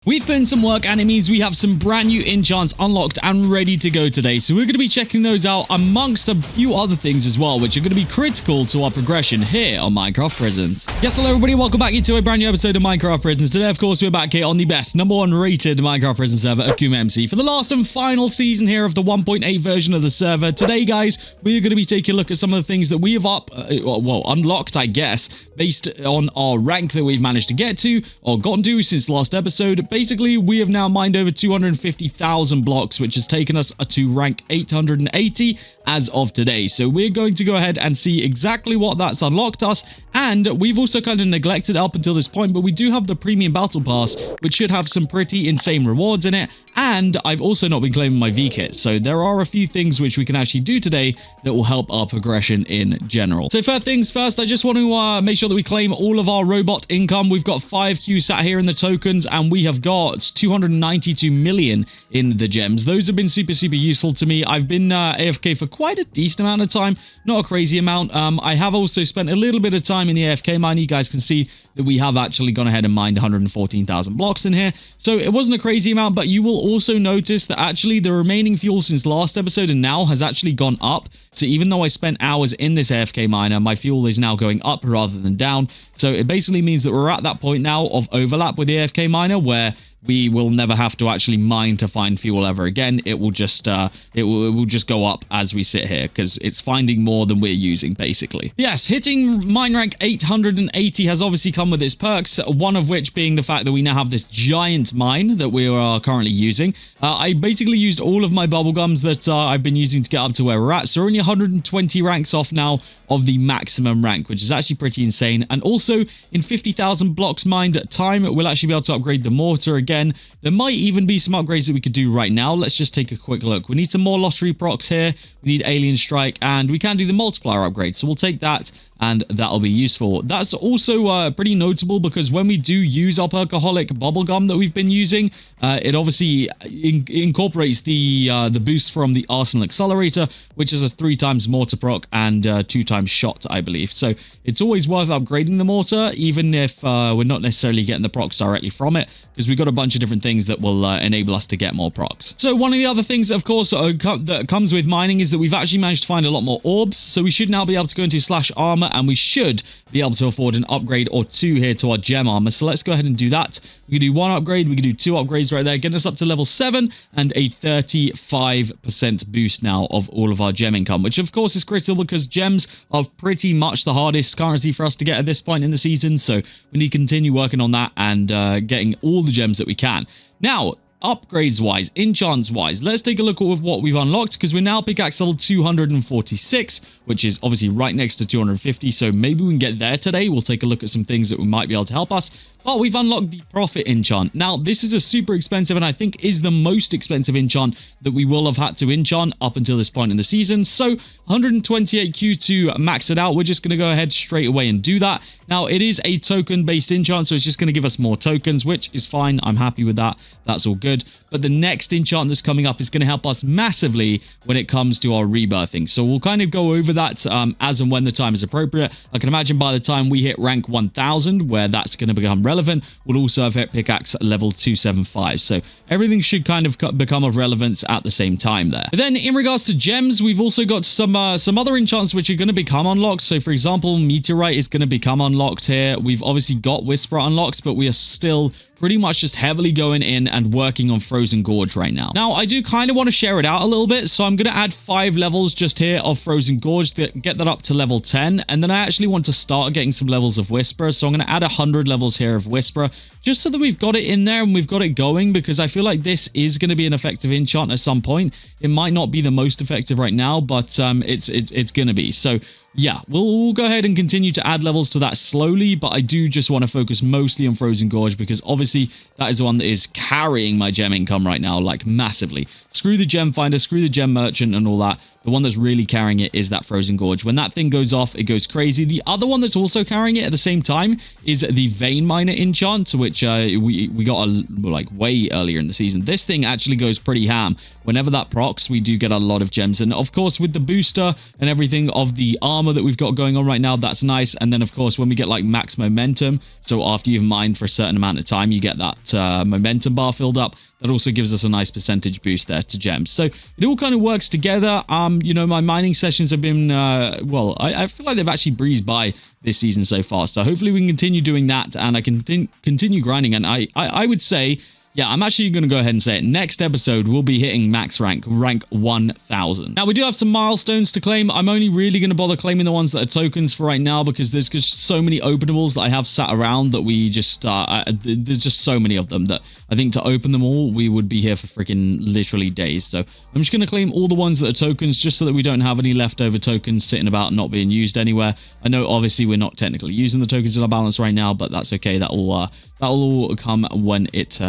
We've put in some work and it means we have some brand new enchants unlocked and ready to go today. So we're going to be checking those out amongst a few other things as well, which are going to be critical to our progression here on Minecraft Prisons. Yes, hello everybody, welcome back to a brand new episode of Minecraft Prisons. Today, of course, we're back here on the best #1 rated Minecraft Prison server, AkumaMC, for the last and final season here of the 1.8 version of the server. Today, guys, we're going to be taking a look at some of the things that we have unlocked, I guess, based on our rank that we've managed to get to or gotten to since last episode. Basically, we have now mined over 250,000 blocks, which has taken us to rank 880 as of today. So we're going to go ahead and see exactly what that's unlocked us. And we've also kind of neglected up until this point, but we do have the premium battle pass, which should have some pretty insane rewards in it. And I've also not been claiming my V-kit. So there are a few things which we can actually do today that will help our progression in general. So first things first, I just want to make sure that we claim all of our robot income. We've got 5 Q sat here in the tokens, and we have got 292 million in the gems. Those have been super useful to me. I've been AFK for quite a decent amount of time, not a crazy amount. I have also spent a little bit of time in the AFK mine. You guys can see that we have actually gone ahead and mined 114,000 blocks in here. So it wasn't a crazy amount, but you will also notice that actually the remaining fuel since last episode and now has actually gone up. So even though I spent hours in this AFK miner, my fuel is now going up rather than down. So it basically means that we're at that point now of overlap with the AFK miner where we will never have to actually mine to find fuel ever again. It will just it will just go up as we sit here because it's finding more than we're using, basically. Yes, hitting mine rank 880 has obviously come with its perks, one of which being the fact that we now have this giant mine that we are currently using. I basically used all of my bubblegums that I've been using to get up to where we're at, so we're only 120 ranks off now of the maximum rank, which is actually pretty insane. And also in 50,000 blocks mined at time, we'll actually be able to upgrade the mortar again. There might even be some upgrades that we could do right now. Let's just take a quick look. We need some more lottery procs here. We need alien strike, and we can do the multiplier upgrade. So we'll take that, and that'll be useful. That's also pretty notable because when we do use our perkaholic bubblegum that we've been using, it obviously incorporates the boost from the Arsenal Accelerator, which is a 3 times mortar proc and 2 times shot, I believe. So it's always worth upgrading the mortar, even if we're not necessarily getting the procs directly from it, because we've got a bunch of different things that will enable us to get more procs. So one of the other things, of course, that comes with mining is that we've actually managed to find a lot more orbs. So we should now be able to go into /armor, and we should be able to afford an upgrade or 2 here to our gem armor. So let's go ahead and do that. We can do 1 upgrade, we can do 2 upgrades right there, getting us up to level 7 and a 35% boost now of all of our gem income, which of course is critical because gems are pretty much the hardest currency for us to get at this point in the season. So we need to continue working on that and getting all the gems that we can. Now, upgrades wise, enchants wise, let's take a look at what we've unlocked, because we're now pickaxe level 246, which is obviously right next to 250. So maybe we can get there today. We'll take a look at some things that we might be able to help us. But we've unlocked the Prophet enchant. Now, this is a super expensive and I think is the most expensive enchant that we will have had to enchant up until this point in the season. So 128 Q to max it out. We're just going to go ahead straight away and do that. Now, it is a token-based enchant, so it's just going to give us more tokens, which is fine. I'm happy with that. That's all good. But the next enchant that's coming up is going to help us massively when it comes to our rebirthing. So we'll kind of go over that as and when the time is appropriate. I can imagine by the time we hit rank 1000, where that's going to become relevant, we'll also have hit pickaxe level 275. So everything should kind of become of relevance at the same time there. But then in regards to gems, we've also got some other enchants which are going to become unlocked. So for example, Meteorite is going to become unlocked here. We've obviously got Whisper unlocked, but we are still pretty much just heavily going in and working on Frozen Gorge right now. Now, I do kind of want to share it out a little bit, so I'm going to add 5 levels just here of Frozen Gorge, get that up to level 10, and then I actually want to start getting some levels of Whisper, so I'm going to add 100 levels here of Whisper, just so that we've got it in there and we've got it going, because I feel like this is going to be an effective enchant at some point. It might not be the most effective right now, but it's going to be. So yeah, we'll go ahead and continue to add levels to that slowly, but I do just want to focus mostly on Frozen Gorge because obviously that is the one that is carrying my gem income right now, like massively. Screw the gem finder, screw the gem merchant and all that. the one that's really carrying it is that Frozen Gorge. When that thing goes off, it goes crazy. The other one that's also carrying it at the same time is the Vein Miner enchant, which we got like way earlier in the season. This thing actually goes pretty ham. Whenever that procs, we do get a lot of gems. And of course, with the booster and everything of the armor that we've got going on right now, that's nice. And then of course, when we get like max momentum, so after you've mined for a certain amount of time, you get that momentum bar filled up. That also gives us a nice percentage boost there to gems. So it all kind of works together. You know, my mining sessions have been, well, I feel like they've actually breezed by this season so far. So hopefully we can continue doing that, and I can continue grinding. And I would say, yeah, I'm actually going to go ahead and say it. Next episode, we'll be hitting max rank 1000. Now, we do have some milestones to claim. I'm only really going to bother claiming the ones that are tokens for right now, because there's just so many openables that I have sat around that we just, there's just so many of them that I think to open them all, we would be here for freaking literally days. So I'm just going to claim all the ones that are tokens, just so that we don't have any leftover tokens sitting about and not being used anywhere. I know, obviously, we're not technically using the tokens in our balance right now, but that's okay. That'll all come when it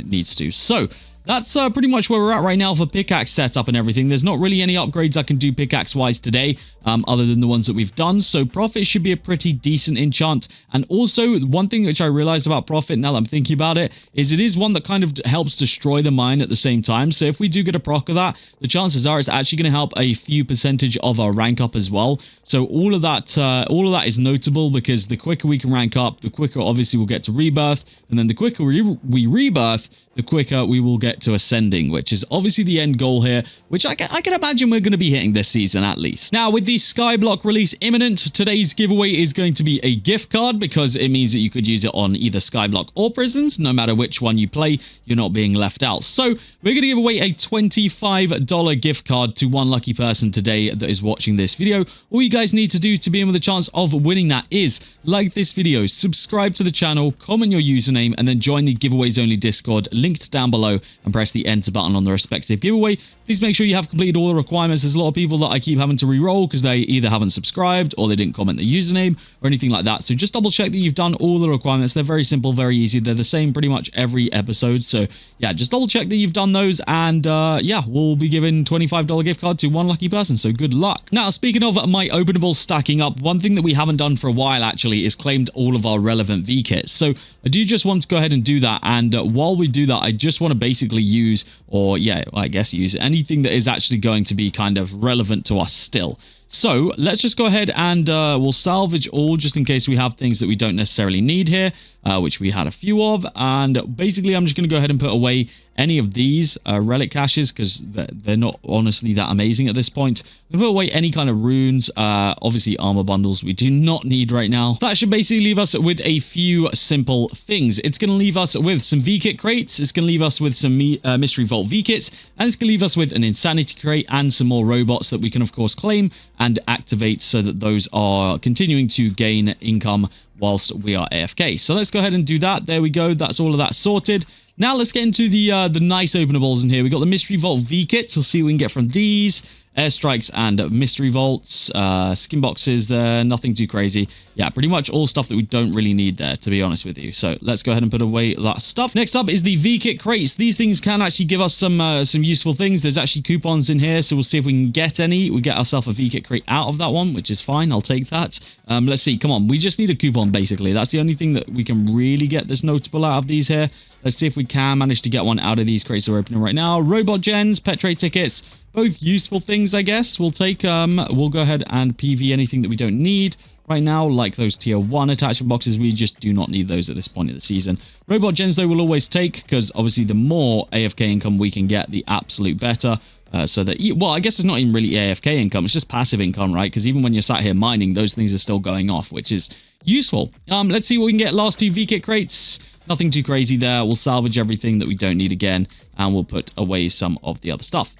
needs to. So that's pretty much where we're at right now for pickaxe setup and everything. There's not really any upgrades I can do pickaxe wise today, other than the ones that we've done. So Prophet should be a pretty decent enchant. And also, one thing which I realized about Prophet, now that I'm thinking about it, is it is one that kind of helps destroy the mine at the same time. So if we do get a proc of that, the chances are it's actually going to help a few percentage of our rank up as well. So all of that is notable, because the quicker we can rank up, the quicker obviously we'll get to rebirth, and then the quicker we rebirth, the quicker we will get to ascending, which is obviously the end goal here, which I can imagine we're going to be hitting this season at least. Now, with the Skyblock release imminent, today's giveaway is going to be a gift card, because it means that you could use it on either Skyblock or Prisons. No matter which one you play, you're not being left out. So we're going to give away a $25 gift card to one lucky person today that is watching this video. All you guys need to do to be in with a chance of winning that is like this video, subscribe to the channel, comment your username, and then join the giveaways only Discord linked down below, and press the enter button on the respective giveaway. Please make sure you have completed all the requirements. There's a lot of people that I keep having to re-roll because they either haven't subscribed or they didn't comment the username or anything like that. So just double check that you've done all the requirements. They're very simple, very easy. They're the same pretty much every episode. So yeah, just double check that you've done those, and yeah, we'll be giving $25 gift card to one lucky person. So good luck. Now, speaking of my openables stacking up, one thing that we haven't done for a while actually is claimed all of our relevant V-kits. So I do just want to go ahead and do that. And while we do that, I just want to basically use, or yeah, I guess use anything that is actually going to be kind of relevant to us still. So let's just go ahead and we'll salvage all, just in case we have things that we don't necessarily need here, which we had a few of. And basically, I'm just going to go ahead and put away any of these relic caches, because they're not honestly that amazing at this point. I'm going to put away any kind of runes, obviously armor bundles we do not need right now. That should basically leave us with a few simple things. It's going to leave us with some V-kit crates, it's going to leave us with some mystery vault V-kits, and it's going to leave us with an insanity crate and some more robots that we can of course claim and activate, so that those are continuing to gain income whilst we are AFK. So let's go ahead and do that. There we go. That's all of that sorted. Now let's get into the nice openables in here. We got the mystery vault V-kits. We'll see what we can get from these. Airstrikes and mystery vaults, skin boxes there, nothing too crazy. Yeah, pretty much all stuff that we don't really need there, to be honest with you. So let's go ahead and put away that stuff. Next up is the V-kit crates. These things can actually give us some useful things. There's actually coupons in here, so we'll see if we can get any. We get ourselves a V-kit crate out of that one, which is fine. I'll take that. Let's see. Come on, we just need a coupon, basically. That's the only thing that we can really get that's notable out of these here. Let's see if we can manage to get one out of these crates that we're opening right now. Robot gens, pet trade tickets, both useful things, I guess. We'll take, we'll go ahead and PV anything that we don't need right now, like those tier 1 attachment boxes. We just do not need those at this point of the season. Robot gens, though, we'll always take, because obviously the more AFK income we can get, the absolute better. So that, well, I guess it's not even really AFK income, it's just passive income, right? Because even when you're sat here mining, those things are still going off, which is useful. Let's see what we can get. Last two V-kit crates. Nothing too crazy there. We'll salvage everything that we don't need again, and we'll put away some of the other stuff.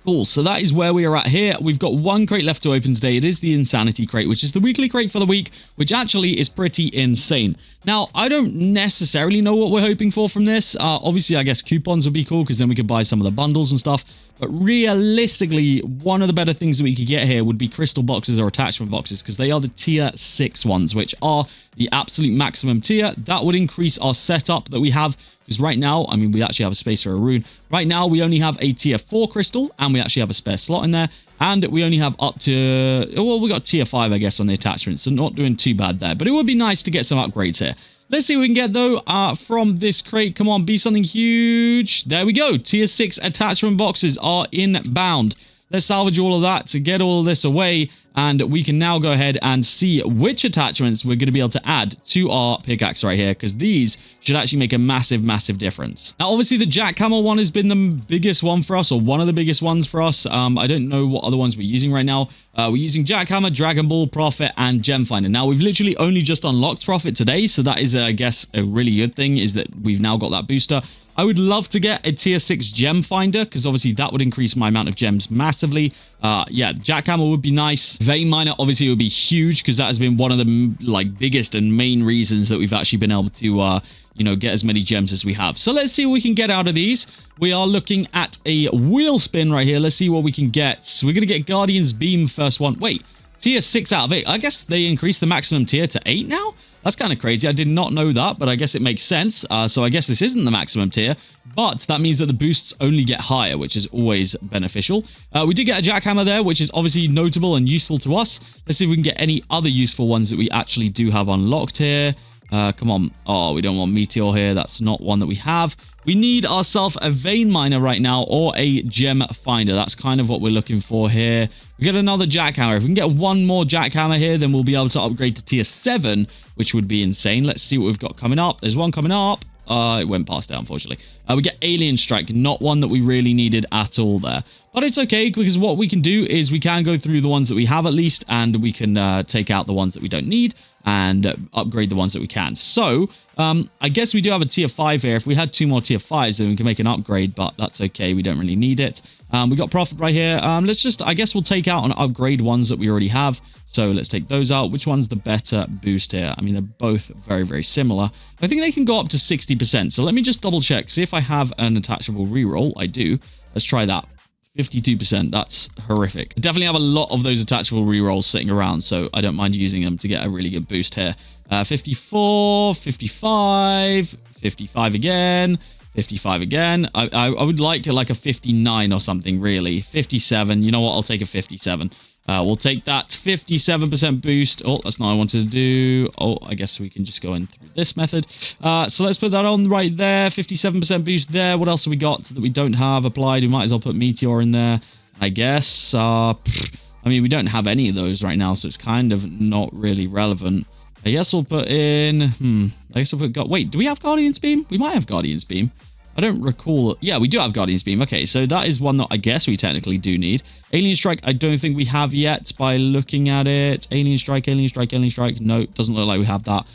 Cool, so that is where we are at here. We've got one crate left to open today. It is the Insanity crate, which is the weekly crate for the week, which actually is pretty insane. Now, I don't necessarily know what we're hoping for from this. Obviously, I guess coupons would be cool, because then we could buy some of the bundles and stuff. But realistically, one of the better things that we could get here would be crystal boxes or attachment boxes, because they are the tier 6 ones, which are the absolute maximum tier. That would increase our setup that we have, because right now, I mean, we actually have a space for a rune. Right now, we only have a tier 4 crystal, and we actually have a spare slot in there. And we only have up to, well, we got tier 5, I guess, on the attachment, so not doing too bad there. But it would be nice to get some upgrades here. Let's see what we can get, though, from this crate. Come on, be something huge. There we go. Tier 6 attachment boxes are inbound. Let's salvage all of that to get all of this away, and we can now go ahead and see which attachments we're going to be able to add to our pickaxe right here, because these should actually make a massive, massive difference. Now, obviously, the jackhammer one has been the biggest one for us, or one of the biggest ones for us. I don't know what other ones we're using right now. We're using jackhammer, Dragon Ball, Prophet, and Gem Finder. Now, we've literally only just unlocked Prophet today, so that is, I guess, a really good thing, is that we've now got that booster. I would love to get a tier 6 gem finder, because obviously that would increase my amount of gems massively. Yeah, jackhammer would be nice. Vein miner obviously would be huge, because that has been one of the biggest and main reasons that we've actually been able to get as many gems as we have. So let's see what we can get out of these. We are looking at a wheel spin right here. Let's see what we can get. So we're going to get Guardian's Beam first one. Wait, tier 6 out of 8. I guess they increased the maximum tier to 8 now? That's kind of crazy. I did not know that, but I guess it makes sense. So I guess this isn't the maximum tier, but that means that the boosts only get higher, which is always beneficial. We did get a jackhammer there, which is obviously notable and useful to us. Let's see if we can get any other useful ones that we actually do have unlocked here. Come on. Oh, we don't want Meteor here. That's not one that we have. We need ourselves a vein miner right now, or a gem finder. That's kind of what we're looking for here. We get another jackhammer. If we can get one more jackhammer here, then we'll be able to upgrade to tier 7, which would be insane. Let's see what we've got coming up. There's one coming up. It went past it, unfortunately. We get Alien Strike, not one that we really needed at all there. But it's okay, because what we can do is we can go through the ones that we have at least, and we can take out the ones that we don't need and upgrade the ones that we can. So, I guess we do have a tier 5 here. If we had 2 more tier 5s, then we can make an upgrade, but that's okay. We don't really need it. We got Prophet right here. Let's just, I guess we'll take out and upgrade ones that we already have. So let's take those out. Which one's the better boost here? I mean, they're both very, very similar. I think they can go up to 60%. So let me just double check. See if I have an attachable reroll. I do. Let's try that. 52%. That's horrific. I definitely have a lot of those attachable rerolls sitting around, so I don't mind using them to get a really good boost here. 54, 55, 55 again, 55 again. I would like a 59 or something, really. 57. You know what? I'll take a 57. We'll take that 57% boost. Oh, that's not what I wanted to do. Oh, I guess we can just go in through this method. So let's put that on right there. 57% boost there. What else have we got that we don't have applied? We might as well put Meteor in there, I guess. I mean, we don't have any of those right now, so it's kind of not really relevant. I guess we'll put in... I guess we'll put... Wait, do we have Guardian's Beam? We might have Guardian's Beam. I don't recall. Yeah, we do have Guardian's Beam. Okay, so that is one that I guess we technically do need. Alien Strike, I don't think we have yet by looking at it. Alien Strike, Alien Strike, Alien Strike. No, doesn't look like we have that.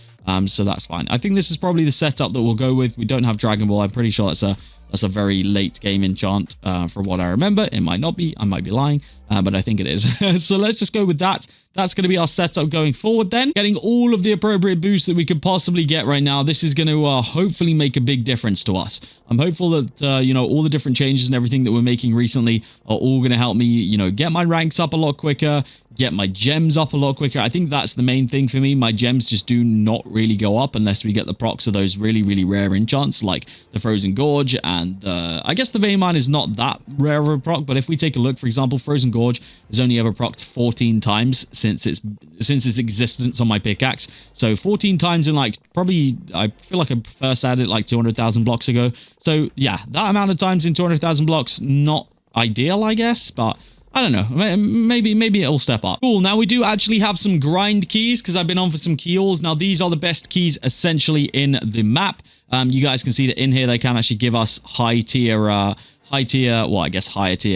So that's fine. I think this is probably the setup that we'll go with. We don't have Dragon Ball. I'm pretty sure that's a very late game enchant from what I remember. It might not be. I might be lying, but I think it is. So let's just go with that. That's going to be our setup going forward then. Getting all of the appropriate boosts that we could possibly get right now. This is going to hopefully make a big difference to us. I'm hopeful that, all the different changes and everything that we're making recently are all going to help me, get my ranks up a lot quicker, get my gems up a lot quicker. I think that's the main thing for me. My gems just do not really go up unless we get the procs of those really, really rare enchants like the Frozen Gorge, and I guess the Vein Mine is not that rare of a proc, but if we take a look, for example, Frozen Gorge has only ever procced 14 times since its existence on my pickaxe. So 14 times in probably, I feel like I first added it 200,000 blocks ago. So yeah, that amount of times in 200,000 blocks, not ideal, I guess, but I don't know. Maybe it'll step up. Cool. Now we do actually have some grind keys because I've been on for some key hauls. Now these are the best keys essentially in the map. You guys can see that in here they can actually give us higher tier,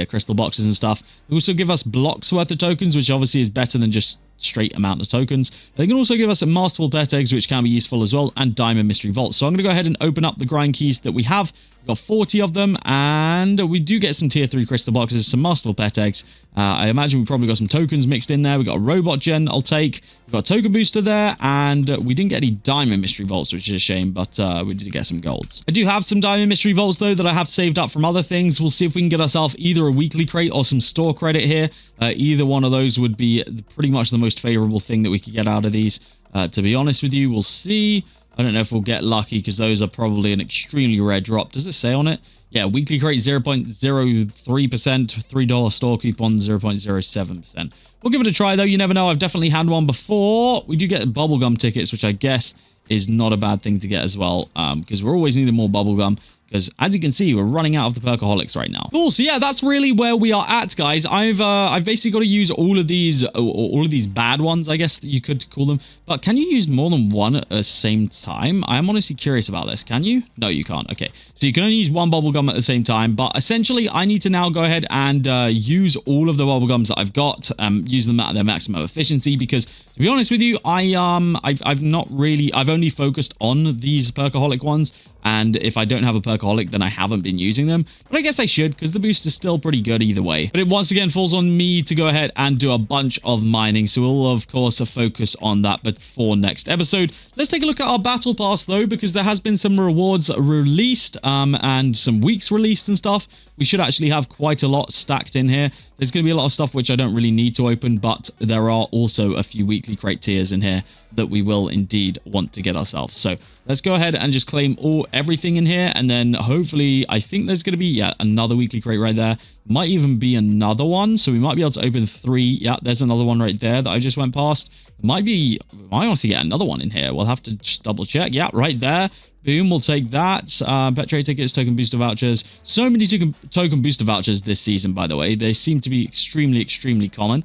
crystal boxes and stuff. They also give us blocks worth of tokens, which obviously is better than just straight amount of tokens. They can also give us a masterful pet eggs, which can be useful as well, and diamond mystery vaults. So I'm going to go ahead and open up the grind keys that we have. We've got 40 of them, and we do get some tier 3 crystal boxes, some masterful pet eggs. I imagine we probably got some tokens mixed in there. We got a robot gen I'll take. We've got a token booster there, and we didn't get any diamond mystery vaults, which is a shame, but we did get some golds. I do have some diamond mystery vaults though that I have saved up from other things. We'll see if we can get ourselves either a weekly crate or some store credit here. Either one of those would be pretty much the most favorable thing that we could get out of these. To be honest with you, we'll see. I don't know if we'll get lucky because those are probably an extremely rare drop. Does it say on it? Yeah, weekly crate 0.03%, $3 store coupon 0.07%. We'll give it a try though. You never know. I've definitely had one before. We do get bubblegum tickets, which I guess is not a bad thing to get as well, because we're always needing more bubblegum. Because as you can see, we're running out of the perkaholics right now. Cool. So yeah, that's really where we are at, guys. I've basically got to use all of these bad ones, I guess that you could call them. But can you use more than one at the same time? I'm honestly curious about this. Can you? No, you can't. Okay. So you can only use one bubblegum at the same time. But essentially, I need to now go ahead and use all of the bubblegums that I've got, use them at their maximum efficiency. Because to be honest with you, I've only focused on these perkaholic ones. And if I don't have a perkaholic, then I haven't been using them. But I guess I should, because the boost is still pretty good either way. But it once again falls on me to go ahead and do a bunch of mining. So we'll, of course, focus on that before next episode. Let's take a look at our battle pass, though, because there has been some rewards released and some weeks released and stuff. We should actually have quite a lot stacked in here. There's going to be a lot of stuff which I don't really need to open, but there are also a few weekly crate tiers in here that we will indeed want to get ourselves. So let's go ahead and just claim everything in here, and then hopefully I think there's going to be another weekly crate right there. Might even be another one, so we might be able to open 3. Yeah, there's another one right there that I just went past. I honestly get another one in here. We'll have to just double check. Yeah, right there. Boom, we'll take that. Pet trade tickets, token booster vouchers. So many token booster vouchers this season, by the way. They seem to be extremely, extremely common.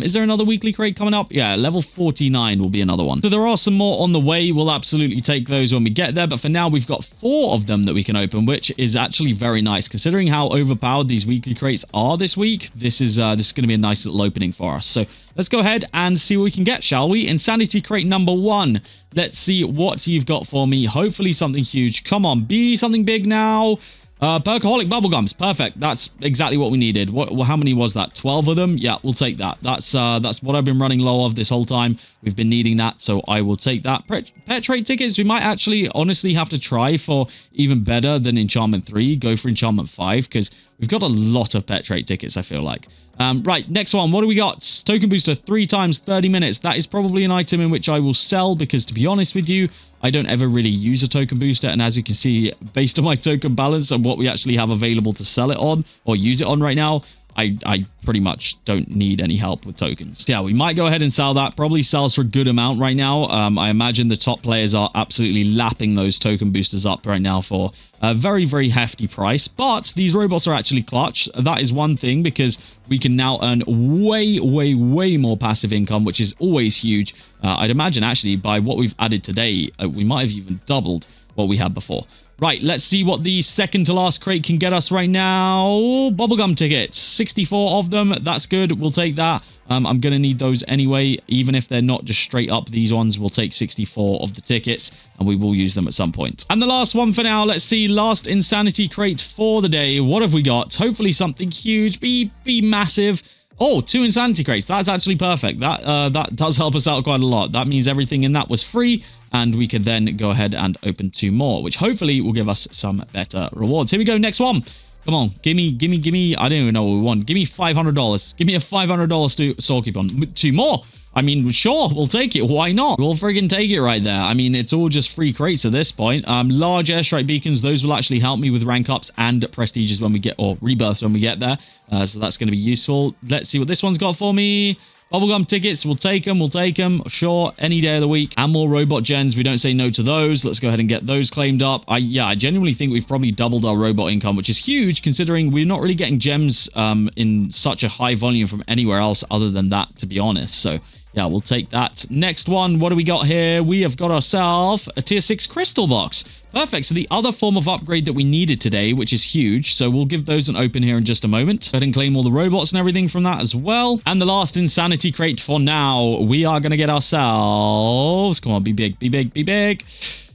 Is there another weekly crate coming up? Yeah, level 49 will be another one. So there are some more on the way. We'll absolutely take those when we get there. But for now, we've got 4 of them that we can open, which is actually very nice. Considering how overpowered these weekly crates are this week, this is going to be a nice little opening for us. So let's go ahead and see what we can get, shall we? Insanity crate number 1. Let's see what you've got for me. Hopefully something huge. Come on, be something big now. Perkaholic bubblegums. Perfect. That's exactly what we needed. How many was that? 12 of them? Yeah, we'll take that. That's what I've been running low of this whole time. We've been needing that, so I will take that. Pet trade tickets, we might actually honestly have to try for even better than enchantment 3. Go for enchantment 5, because we've got a lot of pet trade tickets, I feel like. Right, next one. What do we got? Token booster 3 times 30 minutes. That is probably an item in which I will sell, because to be honest with you, I don't ever really use a token booster. And as you can see, based on my token balance and what we actually have available to sell it on or use it on right now, I pretty much don't need any help with tokens. Yeah, we might go ahead and sell that. Probably sells for a good amount right now. I imagine the top players are absolutely lapping those token boosters up right now for a very, very hefty price. But these robots are actually clutch. That is one thing, because we can now earn way, way, way more passive income, which is always huge. I'd imagine actually by what we've added today, we might have even doubled what we had before. Right, let's see what the second to last crate can get us right now. Bubblegum tickets, 64 of them. That's good. We'll take that. I'm going to need those anyway, even if they're not just straight up these ones. We'll take 64 of the tickets, and we will use them at some point. And the last one for now, let's see. Last insanity crate for the day. What have we got? Hopefully something huge. Be massive. Oh, 2 insanity crates. That's actually perfect. That does help us out quite a lot. That means everything in that was free, and we could then go ahead and open 2 more, which hopefully will give us some better rewards. Here we go. Next one. Come on. Give me. I don't even know what we want. Give me $500. Give me a $500 store coupon. 2 more. I mean, sure, we'll take it. Why not? We'll friggin' take it right there. I mean, it's all just free crates at this point. Large airstrike beacons, those will actually help me with rank ups and prestiges when we get, or rebirths when we get there. So that's going to be useful. Let's see what this one's got for me. Bubblegum tickets, we'll take them. Sure, any day of the week. And more robot gens, we don't say no to those. Let's go ahead and get those claimed up. I genuinely think we've probably doubled our robot income, which is huge considering we're not really getting gems in such a high volume from anywhere else other than that, to be honest. So yeah, we'll take that. Next one, what do we got here? We have got ourselves a tier 6 crystal box. Perfect. So the other form of upgrade that we needed today, which is huge. So we'll give those an open here in just a moment. Go ahead and claim all the robots and everything from that as well. And the last insanity crate for now, we are going to get ourselves... Come on, be big, be big, be big.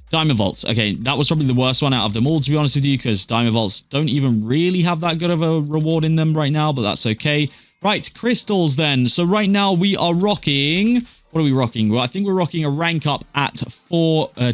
Diamond Vaults. Okay, that was probably the worst one out of them all, to be honest with you, because Diamond Vaults don't even really have that good of a reward in them right now, but that's okay. Right, crystals then. So right now we are rocking... What are we rocking? Well, I think we're rocking a rank up at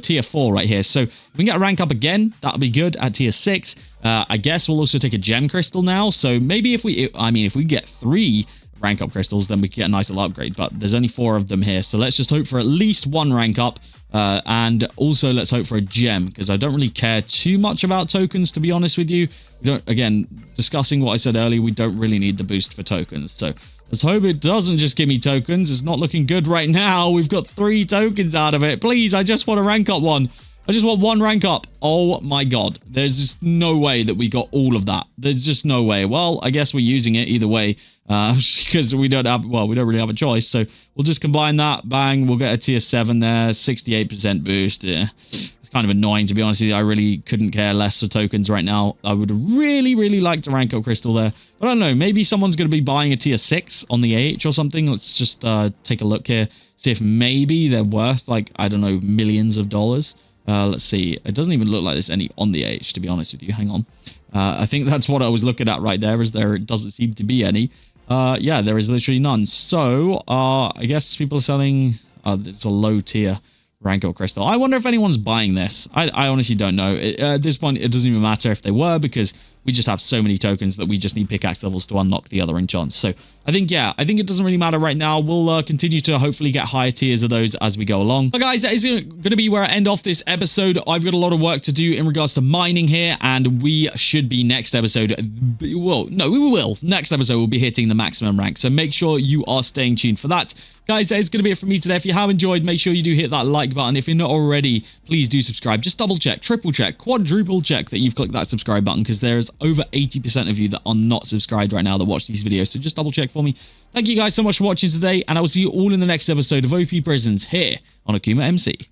tier 4 right here. So if we can get a rank up again, that'll be good at tier 6. I guess we'll also take a gem crystal now. So maybe if we get 3 rank up crystals, then we can get a nice little upgrade. But there's only 4 of them here, so let's just hope for at least 1 rank up. And also let's hope for a gem, because I don't really care too much about tokens, to be honest with you. We don't, again, discussing what I said earlier, we don't really need the boost for tokens. So let's hope it doesn't just give me tokens. It's not looking good right now. We've got 3 tokens out of it. Please, I just want to rank up 1. I just want 1 rank up. Oh my god. There's just no way that we got all of that. There's just no way. Well, I guess we're using it either way. Because we don't have, well, we don't really have a choice. So we'll just combine that. Bang. We'll get a tier 7 there. 68% boost. Yeah. It's kind of annoying, to be honest with you. I really couldn't care less for tokens right now. I would really, really like to rank up crystal there. But I don't know. Maybe someone's going to be buying a tier 6 on the AH or something. Let's just take a look here. See if maybe they're worth, like, I don't know, millions of dollars. Let's see. It doesn't even look like there's any on the AH, to be honest with you. Hang on. I think that's what I was looking at right there, is there doesn't seem to be any. Yeah, there is literally none. So, I guess people are selling... it's a low tier rank up crystal. I wonder if anyone's buying this. I honestly don't know. At this point, it doesn't even matter if they were, because we just have so many tokens that we just need pickaxe levels to unlock the other enchants. So I think, yeah, I think it doesn't really matter right now. We'll continue to hopefully get higher tiers of those as we go along. But guys, that is going to be where I end off this episode. I've got a lot of work to do in regards to mining here, and we should be next episode. Well, no, we will. Next episode, we'll be hitting the maximum rank. So make sure you are staying tuned for that. Guys, that is going to be it for me today. If you have enjoyed, make sure you do hit that like button. If you're not already, please do subscribe. Just double check, triple check, quadruple check that you've clicked that subscribe button, because there's over 80% of you that are not subscribed right now that watch these videos. So just double check for me. Thank you guys so much for watching today, and I will see you all in the next episode of OP Prisons here on AkumaMC.